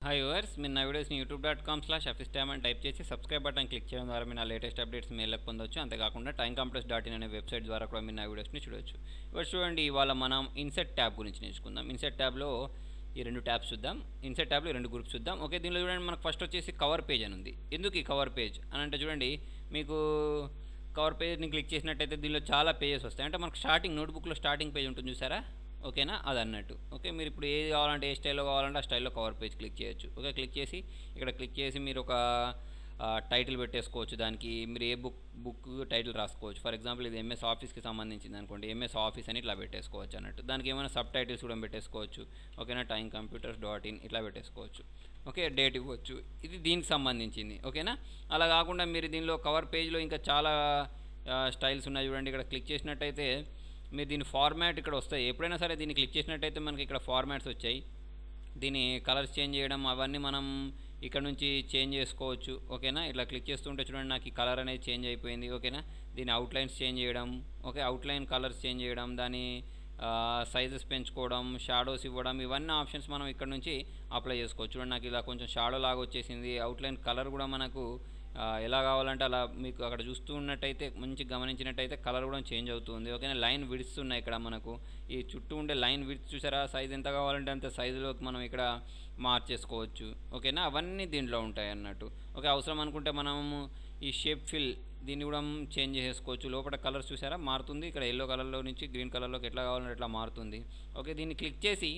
Hi viewers, మీరు నా వీడియోస్ని youtube.com/officetime అని టైప్ చేసి సబ్స్క్రైబ్ బటన్ క్లిక్ చేయడం ద్వారా మీరు నా లేటెస్ట్ అప్డేట్స్ మెయిల్కి పొందొచ్చు. అంతేకాకుండా timecompress.in అనే వెబ్సైట్ ద్వారా కూడా మీరు నా వీడియోస్ని చూడొచ్చు. ఇప్పుడు చూడండి, ఇవాళ మనం ఇన్సెట్ ట్యాబ్ గురించి నేర్చుకుందాం. ఇన్సెట్ ట్యాబ్లో ఈ రెండు ట్యాబ్స్ చూద్దాం. ఇన్సెట్ ట్యాబ్లో రెండు గ్రూప్స్ చూద్దాం. ఓకే, దీనిలో చూడండి, మనకు ఫస్ట్ వచ్చేసి కవర్ పేజ్ అని ఉంది. ఎందుకు ఈ కవర్ పేజ్ అని అంటే చూడండి, మీకు కవర్ పేజ్ని క్లిక్ చేసినట్టయితే దీనిలో చాలా పేజెస్ వస్తాయి. అంటే మనకు స్టార్టింగ్ నోట్బుక్లో స్టార్టింగ్ పేజ్ ఉంటుంది చూసారా, ఓకేనా, అది అన్నట్టు. ఓకే, మీరు ఇప్పుడు ఏది కావాలంటే ఏ స్టైల్లో కావాలంటే ఆ స్టైల్లో కవర్ పేజ్ క్లిక్ చేయొచ్చు. ఓకే, క్లిక్ చేసి ఇక్కడ క్లిక్ చేసి మీరు ఒక టైటిల్ పెట్టేసుకోవచ్చు. దానికి మీరు ఏ బుక్ టైటిల్ రాసుకోవచ్చు. ఫర్ ఎగ్జాంపుల్ ఇది ఎంఎస్ ఆఫీస్కి సంబంధించింది అనుకోండి, ఎంఎస్ ఆఫీస్ అని ఇట్లా పెట్టేసుకోవచ్చు అన్నట్టు. దానికి ఏమైనా సబ్ టైటిల్స్ కూడా పెట్టేసుకోవచ్చు. ఓకేనా, timecomputer.in ఇట్లా పెట్టేసుకోవచ్చు. ఓకే, డేట్ ఇవ్వచ్చు. ఇది దీనికి సంబంధించింది. ఓకేనా, అలా కాకుండా మీరు దీనిలో కవర్ పేజ్లో ఇంకా చాలా స్టైల్స్ ఉన్నాయి. చూడండి, ఇక్కడ క్లిక్ చేసినట్టయితే మీరు దీని ఫార్మాట్ ఇక్కడ వస్తాయి. ఎప్పుడైనా సరే దీన్ని క్లిక్ చేసినట్టయితే మనకి ఇక్కడ ఫార్మాట్స్ వచ్చాయి. దీని కలర్స్ చేంజ్ చేయడం అవన్నీ మనం ఇక్కడ నుంచి చేంజ్ చేసుకోవచ్చు. ఓకేనా, ఇట్లా క్లిక్ చేస్తుంటే చూడండి, నాకు ఈ కలర్ అనేది చేంజ్ అయిపోయింది. ఓకేనా, దీని అవుట్లైన్స్ చేంజ్ చేయడం, ఓకే, అవుట్లైన్ కలర్స్ చేంజ్ చేయడం, దాని సైజెస్ పెంచుకోవడం, షాడోస్ ఇవ్వడం, ఇవన్నీ ఆప్షన్స్ మనం ఇక్కడ నుంచి అప్లై చేసుకోవచ్చు. చూడండి, నాకు ఇలా కొంచెం షాడో లాగా వచ్చేసింది. అవుట్లైన్ కలర్ కూడా మనకు ఎలా కావాలంటే అలా మీకు అక్కడ చూస్తూ ఉన్నట్టయితే మంచి గమనించినట్టయితే కలర్ కూడా చేంజ్ అవుతుంది. ఓకేనా, లైన్ విడ్స్ ఉన్నాయి ఇక్కడ మనకు. ఈ చుట్టూ ఉండే లైన్ విడ్స్ చూసారా, సైజ్ ఎంత కావాలంటే అంత సైజులోకి మనం ఇక్కడ మార్చేసుకోవచ్చు. ఓకేనా, అవన్నీ దీంట్లో ఉంటాయి అన్నట్టు. ఓకే, అవసరం అనుకుంటే మనము ఈ షేప్ ఫిల్ దీన్ని కూడా చేంజ్ చేసుకోవచ్చు. లోపల కలర్స్ చూసారా మారుతుంది. ఇక్కడ ఎల్లో కలర్లో నుంచి గ్రీన్ కలర్లోకి ఎట్లా కావాలంటే ఎట్లా మారుతుంది. ఓకే, దీన్ని క్లిక్ చేసి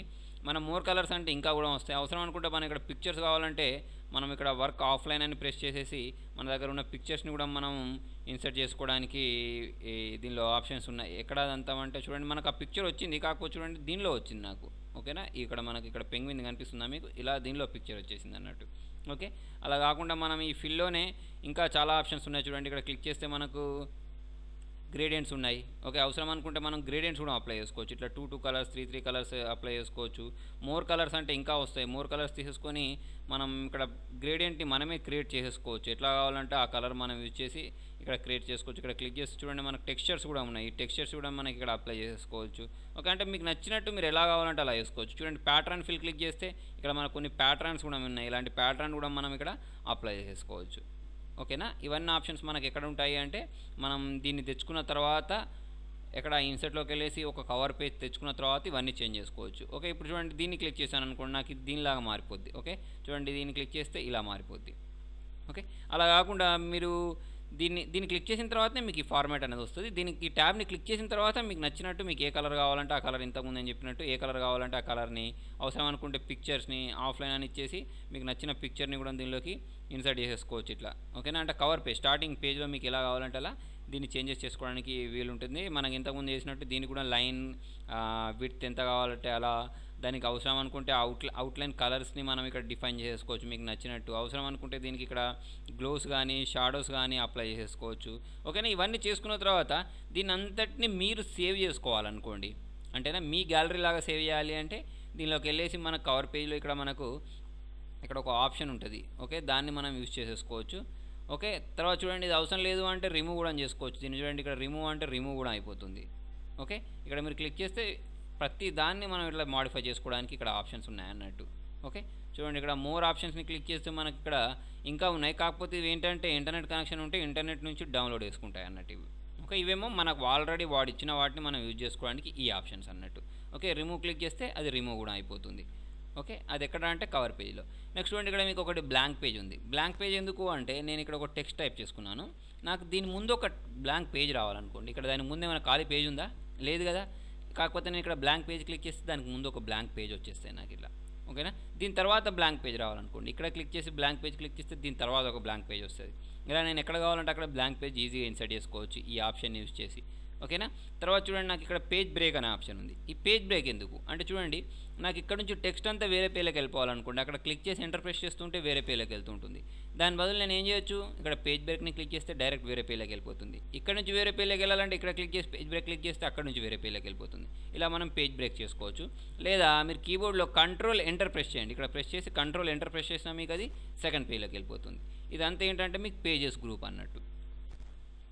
మనం మోర్ కలర్స్ అంటే ఇంకా కూడా వస్తాయి. అవసరం అనుకుంటే మనం ఇక్కడ పిక్చర్స్ కావాలంటే మనం ఇక్కడ వర్క్ ఆఫ్లైన్ అని ప్రెస్ చేసేసి మన దగ్గర ఉన్న పిక్చర్స్ని కూడా మనం ఇన్సర్ట్ చేసుకోవడానికి దీనిలో ఆప్షన్స్ ఉన్నాయి. ఎక్కడ అదంతా అంటే చూడండి, మనకు ఆ పిక్చర్ వచ్చింది, కాకపోతే చూడండి దీనిలో వచ్చింది నాకు. ఓకేనా, ఇక్కడ మనకి ఇక్కడ పెంగ్విన్ కనిపిస్తుందా మీకు, ఇలా దీనిలో పిక్చర్ వచ్చేసింది అన్నట్టు. ఓకే, అలా కాకుండా మనం ఈ ఫిల్లోనే ఇంకా చాలా ఆప్షన్స్ ఉన్నాయి. చూడండి, ఇక్కడ క్లిక్ చేస్తే మనకు గ్రేడియంట్స్ ఉన్నాయి. ఓకే, అవసరం అనుకుంటే మనం గ్రేడియంట్స్ కూడా అప్లై చేసుకోవచ్చు. ఇట్లా 2 కలర్స్ 3 కలర్స్ అప్లై చేసుకోవచ్చు. మోర్ కలర్స్ అంటే ఇంకా వస్తాయి. మోర్ కలర్స్ తీసేసుకొని మనం ఇక్కడ గ్రేడియంట్ని మనమే క్రియేట్ చేసేసుకోవచ్చు. ఎట్లా కావాలంటే ఆ కలర్ మనం యూజ్ చేసి ఇక్కడ క్రియేట్ చేసుకోవచ్చు. ఇక్కడ క్లిక్ చేసి చూడండి, మనకు టెక్స్చర్స్ కూడా ఉన్నాయి. ఈ టెక్స్చర్స్ కూడా మనకి ఇక్కడ అప్లై చేసుకోవచ్చు. ఓకే, అంటే మీకు నచ్చినట్టు మీరు ఎలా కావాలంటే అలా చేసుకోవచ్చు. చూడండి, ప్యాటర్న్ ఫిల్ క్లిక్ చేస్తే ఇక్కడ మనకు కొన్ని ప్యాటర్న్స్ కూడా ఉన్నాయి. ఇలాంటి ప్యాటర్న్ కూడా మనం ఇక్కడ అప్లై చేసుకోవచ్చు. ఓకేనా, ఇవన్నీ ఆప్షన్స్ మనకి ఎక్కడ ఉంటాయి అంటే మనం దీన్ని తెచ్చుకున్న తర్వాత ఎక్కడ ఇన్సర్ట్లోకి వెళ్ళేసి ఒక కవర్ పేజ్ తెచ్చుకున్న తర్వాత ఇవన్నీ చేంజ్ చేసుకోవచ్చు. ఓకే, ఇప్పుడు చూడండి, దీన్ని క్లిక్ చేశాను అనుకోండి, నాకు దీనిలాగా మారిపోద్ది. ఓకే, చూడండి, దీన్ని క్లిక్ చేస్తే ఇలా మారిపోద్ది. ఓకే, అలా కాకుండా మీరు దీన్ని క్లిక్ చేసిన తర్వాతనే మీకు ఈ ఫార్మాట్ అనేది వస్తుంది. దీనికి ఈ ట్యాబ్ని క్లిక్ చేసిన తర్వాత మీకు నచ్చినట్టు మీకు ఏ కలర్ కావాలంటే ఆ కలర్, ఇంతకుముందు నేను చెప్పినట్టు ఏ కలర్ కావాలంటే ఆ కలర్ని, అవసరం అనుకుంటే పిక్చర్స్ని ఆఫ్లైన్ అని ఇచ్చేసి మీకు నచ్చిన పిక్చర్ని కూడా దీనిలోకి ఇన్సర్ట్ చేసేసుకోవచ్చు ఇట్లా. ఓకేనా, అంటే కవర్ పేజ్ స్టార్టింగ్ పేజ్లో మీకు ఎలా కావాలంటే అలా దీన్ని చేంజెస్ చేసుకోవడానికి వీలు ఉంటుంది. మనకి ఇంతకుముందు చేసినట్టు దీన్ని కూడా లైన్ విడ్త్ ఎంత కావాలంటే అలా, దానికి అవసరం అనుకుంటే అవుట్లైన్ కలర్స్ని మనం ఇక్కడ డిఫైన్ చేసుకోవచ్చు మీకు నచ్చినట్టు. అవసరం అనుకుంటే దీనికి ఇక్కడ గ్లోస్ కానీ షాడోస్ కానీ అప్లై చేసుకోవచ్చు. ఓకేనా, ఇవన్నీ చేసుకున్న తర్వాత దీని అంతటిని మీరు సేవ్ చేసుకోవాలనుకోండి, అంటేనా మీ గ్యాలరీ లాగా సేవ్ చేయాలి అంటే దీనిలోకి వెళ్ళేసి మన కవర్ పేజ్లో ఇక్కడ మనకు ఇక్కడ ఒక ఆప్షన్ ఉంటుంది. ఓకే, దాన్ని మనం యూజ్ చేసేసుకోవచ్చు. ఓకే, తర్వాత చూడండి, ఇది అవసరం లేదు అంటే రిమూవ్ కూడా చేసుకోవచ్చు. దీన్ని చూడండి, ఇక్కడ రిమూవ్ అంటే రిమూవ్ కూడా అయిపోతుంది. ఓకే, ఇక్కడ మీరు క్లిక్ చేస్తే ప్రతి దాన్ని మనం ఇట్లా మాడిఫై చేసుకోవడానికి ఇక్కడ ఆప్షన్స్ ఉన్నాయి అన్నట్టు. ఓకే, చూడండి, ఇక్కడ మోర్ ఆప్షన్స్ని క్లిక్ చేస్తే మనకి ఇక్కడ ఇంకా ఉన్నాయి. కాకపోతే ఇవి ఏంటంటే ఇంటర్నెట్ కనెక్షన్ ఉంటే ఇంటర్నెట్ నుంచి డౌన్లోడ్ చేసుకుంటాయి అన్నట్టు ఇవి. ఓకే, ఇవేమో మనకు ఆల్రెడీ వాడిచ్చిన వాటిని మనం యూజ్ చేసుకోవడానికి ఈ ఆప్షన్స్ అన్నట్టు. ఓకే, రిమూవ్ క్లిక్ చేస్తే అది రిమూవ్ కూడా అయిపోతుంది. ఓకే, అది ఎక్కడ అంటే కవర్ పేజ్లో. నెక్స్ట్ చూడండి, ఇక్కడ మీకు ఒకటి బ్లాంక్ పేజ్ ఉంది. బ్లాంక్ పేజ్ ఎందుకు అంటే నేను ఇక్కడ ఒక టెక్స్ట్ టైప్ చేసుకున్నాను. నాకు దీని ముందు ఒక బ్లాంక్ పేజ్ రావాలనుకోండి. ఇక్కడ దాని ముందు ఏమైనా ఖాళీ పేజ్ ఉందా, లేదు కదా. కాకపోతే నేను ఇక్కడ బ్లాంక్ పేజ్ క్లిక్ చేస్తే దానికి ముందు ఒక బ్లాంక్ పేజ్ వచ్చేస్తాయి నాకు ఇట్లా. ఓకేనా, దీని తర్వాత బ్లాంక్ పేజ్ రావాలనుకోండి, ఇక్కడ క్లిక్ చేసి బ్లాంక్ పేజ్ క్లిక్ చేస్తే దీని తర్వాత ఒక బ్లాంక్ పేజ్ వస్తుంది. ఇలా నేను ఎక్కడ కావాలంటే అక్కడ బ్లాంక్ పేజ్ ఈజీగా ఇన్సర్ట్ చేసుకోవచ్చు ఈ ఆప్షన్ యూజ్ చేసి. ఓకేనా, తర్వాత చూడండి, నాకు ఇక్కడ పేజ్ బ్రేక్ అనే ఆప్షన్ ఉంది. ఈ పేజ్ బ్రేక్ ఎందుకు అంటే చూడండి, నాకు ఇక్కడ నుంచి టెక్స్ట్ అంతా వేరే పేజ్లోకి వెళ్ళిపోవాలనుకోండి, అక్కడ క్లిక్ చేసి ఎంటర్ ప్రెస్ చేస్తుంటే వేరే పేజ్లోకి వెళ్తుంటుంది. దాని బదులు నేను ఏం చేయొచ్చు, ఇక్కడ పేజ్ బ్రేక్ని క్లిక్ చేస్తే డైరెక్ట్ వేరే పేజ్లోకి వెళ్ళిపోతుంది. ఇక్కడ నుంచి వేరే పేజ్లోకి వెళ్ళాలంటే ఇక్కడ క్లిక్ చేసి పేజ్ బ్రేక్ క్లిక్ చేస్తే అక్కడ నుంచి వేరే పేజ్లోకి వెళ్ళిపోతుంది. ఇలా మనం పేజ్ బ్రేక్ చేసుకోవచ్చు. లేదా మీరు కీబోర్డ్లో కంట్రోల్ ఎంటర్ ప్రెస్ చేయండి, ఇక్కడ ప్రెస్ చేసి కంట్రోల్ ఎంటర్ ప్రెస్ చేసినా మీకు అది సెకండ్ పేజ్లోకి వెళ్ళిపోతుంది. ఇదంతా ఏంటంటే మీకు పేజెస్ గ్రూప్ అన్నట్టు.